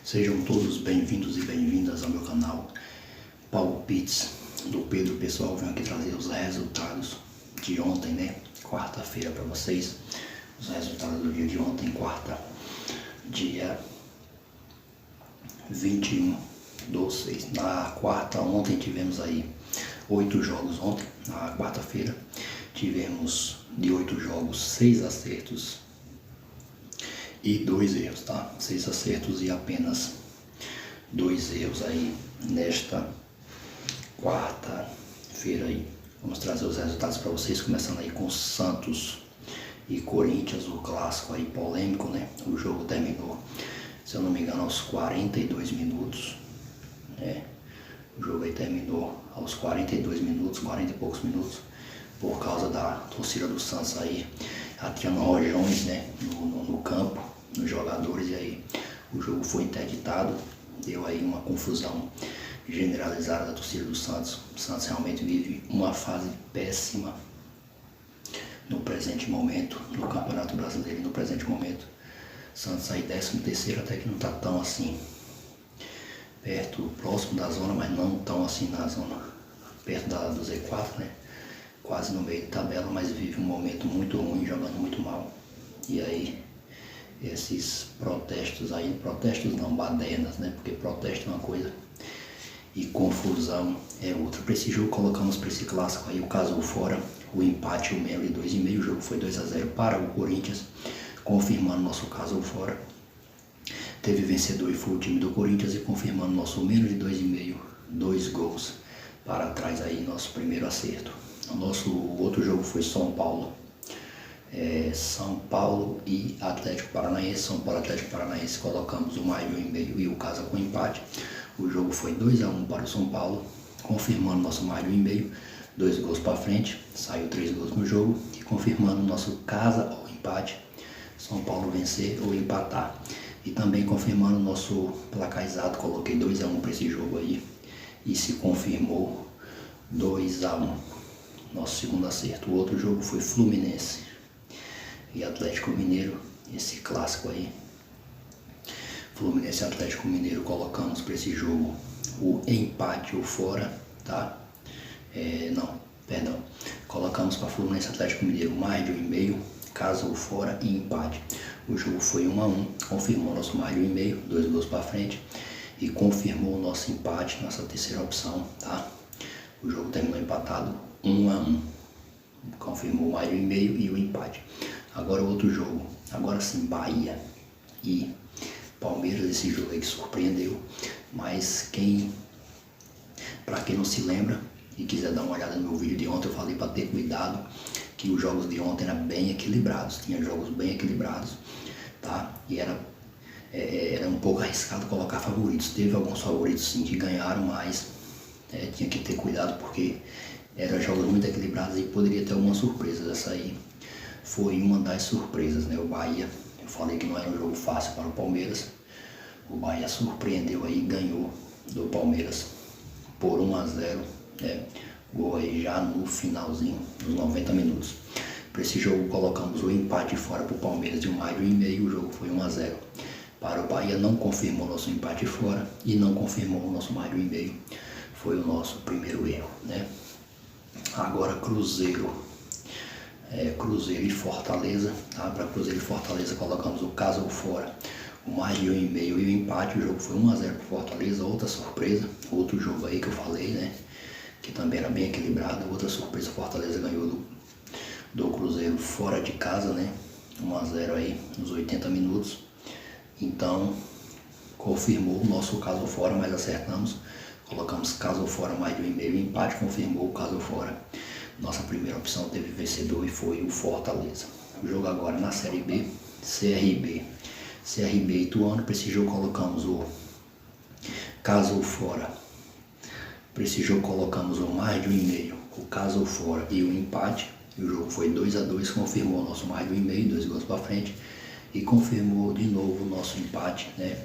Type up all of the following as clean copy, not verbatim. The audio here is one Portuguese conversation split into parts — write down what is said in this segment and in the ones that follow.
Sejam todos bem-vindos e bem-vindas ao meu canal Palpites do Pedro. Pessoal, venho aqui trazer os resultados de ontem, né? Quarta-feira para vocês. Os resultados do dia de ontem, quarta, dia 21/6. Na quarta, ontem tivemos aí 8 jogos ontem. Na quarta-feira tivemos de 8 jogos 6 acertos e 2 erros, tá? 6 acertos e apenas 2 erros aí nesta quarta-feira aí. Vamos trazer os resultados para vocês, começando aí com Santos e Corinthians, o clássico aí polêmico, né? O jogo terminou, se eu não me engano, aos 42 minutos, né? O jogo aí terminou aos 42 minutos, 40 e poucos minutos, por causa da torcida do Santos aí atirando rojões, né, no campo, nos jogadores, e aí o jogo foi interditado, deu aí uma confusão generalizada da torcida do Santos. O Santos realmente vive uma fase péssima no presente momento, no Campeonato Brasileiro, no presente momento. Santos aí 13º, até que não tá tão assim perto, próximo da zona, mas não tão assim na zona, perto do Z4, né? Quase no meio da tabela, mas vive um momento muito ruim, jogando muito mal. E aí, esses protestos aí, protestos não, badernas, né? Porque protesto é uma coisa e confusão é outra. Para esse jogo, colocamos para esse clássico aí o caso fora, o empate, o menos de 2,5. O jogo foi 2-0 para o Corinthians, confirmando nosso caso fora. Teve vencedor e foi o time do Corinthians, e confirmando nosso menos de 2,5, 2 gols para trás aí, nosso primeiro acerto. O nosso outro jogo foi São Paulo e Atlético Paranaense. São Paulo e Atlético Paranaense, colocamos o mais de 1,5 e o casa com empate. O jogo foi 2-1 para o São Paulo, confirmando nosso mais de 1,5, 2 gols para frente, saiu 3 gols no jogo, e confirmando nosso casa ou empate, São Paulo vencer ou empatar. E também confirmando nosso placar exato, coloquei 2-1 para esse jogo aí, e se confirmou 2-1. Nosso segundo acerto. O outro jogo foi Fluminense e Atlético Mineiro, esse clássico aí. Fluminense e Atlético Mineiro, colocamos para esse jogo o empate ou fora, tá? Colocamos para Fluminense e Atlético Mineiro mais de 1,5, casa ou fora e empate. O jogo foi 1-1, confirmou nosso mais de 1,5, 2 gols para frente, e confirmou o nosso empate, nossa terceira opção, tá? O jogo terminou empatado 1-1, confirmou mais de 1,5 e o empate. Agora o outro jogo, agora sim, Bahia e Palmeiras. Esse jogo aí que surpreendeu, mas para quem não se lembra e quiser dar uma olhada no meu vídeo de ontem, eu falei para ter cuidado, que os jogos de ontem eram bem equilibrados, tinha jogos bem equilibrados, tá? E era um pouco arriscado colocar favoritos. Teve alguns favoritos sim que ganharam, mas tinha que ter cuidado, porque eram jogos muito equilibrados e poderia ter alguma surpresa. Essa aí foi uma das surpresas, né? O Bahia, eu falei que não era um jogo fácil para o Palmeiras. O Bahia surpreendeu aí, ganhou do Palmeiras por 1-0, né? Gol aí já no finalzinho, nos 90 minutos. Para esse jogo colocamos o empate fora para o Palmeiras de 1,5. O jogo foi 1-0 para o Bahia, não confirmou nosso empate fora e não confirmou o nosso mais de 1,5. Foi o nosso primeiro erro, né? Agora Cruzeiro e Fortaleza, tá? Para Cruzeiro e Fortaleza colocamos o casa ou fora, o mais de 1,5 e o empate. O jogo foi 1-0 para Fortaleza, outra surpresa. Outro jogo aí que eu falei, né, que também era bem equilibrado, outra surpresa. Fortaleza ganhou do Cruzeiro fora de casa, né, 1-0 aí nos 80 minutos. Então confirmou o nosso caso fora, mas acertamos. Colocamos caso fora mais de 1,5 e empate, confirmou o caso fora. Nossa primeira opção teve vencedor e foi o Fortaleza. O jogo agora na Série B, CRB e Ituano. Para esse jogo colocamos o caso fora. Para esse jogo colocamos o mais de 1,5, o caso fora e o empate. E o jogo foi 2-2, confirmou o nosso mais de 1,5, 2 gols para frente. E confirmou de novo o nosso empate, né?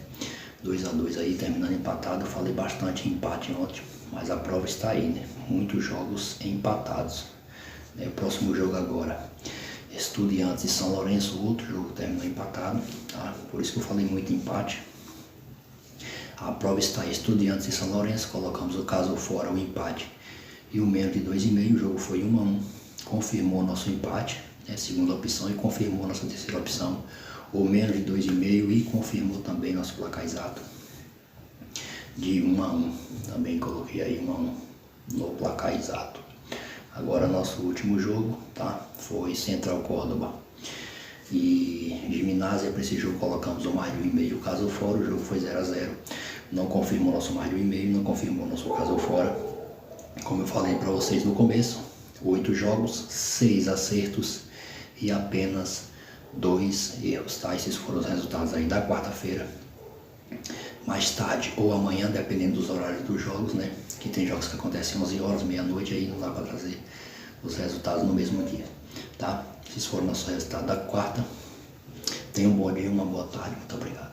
2-2 aí, terminando empatado. Eu falei bastante empate ontem, mas a prova está aí, né? Muitos jogos empatados. O próximo jogo agora, Estudiantes e São Lourenço. Outro jogo terminou empatado, tá? Por isso que eu falei muito empate. A prova está em Estudiantes e São Lourenço, colocamos o caso fora, o empate e o menos de 2,5, o jogo foi 1-1, confirmou nosso empate, segunda opção, e confirmou nossa terceira opção, o menos de 2,5, e confirmou também nosso placar exato de 1-1, também coloquei aí 1-1 no placar exato. Agora nosso último jogo, tá? Foi Central Córdoba e Gimnasia. Para esse jogo colocamos o mais de 1,5 caso fora, o jogo foi 0-0, não confirmou nosso mais de 1,5, não confirmou nosso caso fora. Como eu falei para vocês no começo, 8 jogos, 6 acertos e apenas 2 erros, tá? Esses foram os resultados aí da quarta-feira. Mais tarde ou amanhã, dependendo dos horários dos jogos, né? Que tem jogos que acontecem 11 horas, meia-noite, aí não dá para trazer os resultados no mesmo dia, tá? Esses foram nossos resultados da quarta. Tenham um bom dia, uma boa tarde, muito obrigado.